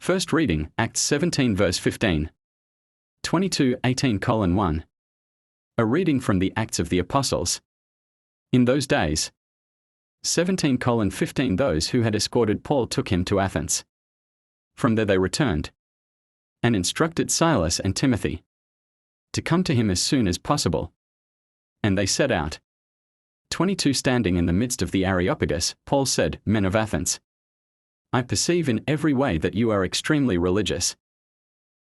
First reading, Acts 17 verse 15. 22:18:1. A reading from the Acts of the Apostles. In those days, 17:15 those who had escorted Paul took him to Athens. From there they returned, and instructed Silas and Timothy to come to him as soon as possible. And they set out. 22 Standing in the midst of the Areopagus, Paul said, Men of Athens, I perceive in every way that you are extremely religious.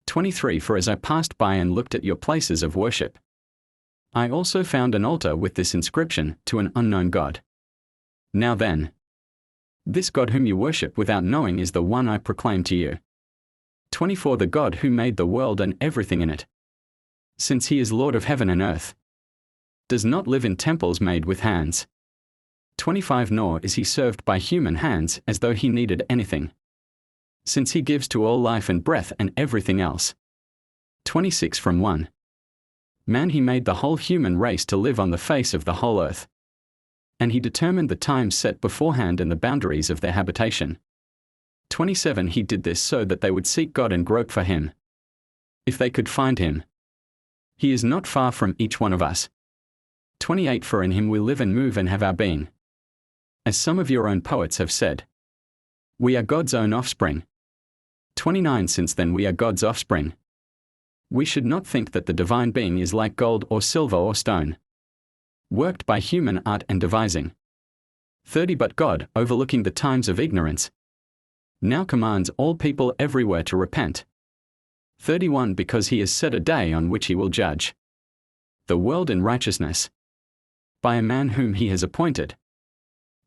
23 For as I passed by and looked at your places of worship, I also found an altar with this inscription, to an unknown God. Now then, this God whom you worship without knowing is the one I proclaim to you. 24 The God who made the world and everything in it, since he is Lord of heaven and earth, does not live in temples made with hands. 25 Nor is he served by human hands as though he needed anything, since he gives to all life and breath and everything else. 26 From one man he made the whole human race to live on the face of the whole earth, and he determined the times set beforehand and the boundaries of their habitation. 27 He did this so that they would seek God and grope for him, if they could find him. He is not far from each one of us. 28 For in him we live and move and have our being. As some of your own poets have said, we are God's own offspring. 29 Since then we are God's offspring, we should not think that the divine being is like gold or silver or stone, worked by human art and devising. 30 But God, overlooking the times of ignorance, now commands all people everywhere to repent. 31 Because he has set a day on which he will judge the world in righteousness, by a man whom he has appointed,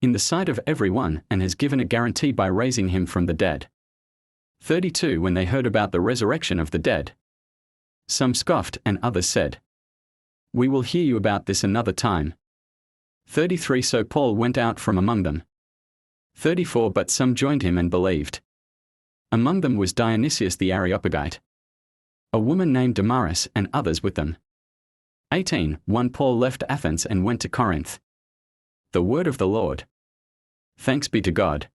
in the sight of everyone, and has given a guarantee by raising him from the dead. 32 When they heard about the resurrection of the dead, some scoffed and others said, we will hear you about this another time. 33 So Paul went out from among them. 34 But some joined him and believed. Among them was Dionysius the Areopagite, a woman named Damaris, and others with them. 18 1 Paul left Athens and went to Corinth. The word of the Lord. Thanks be to God.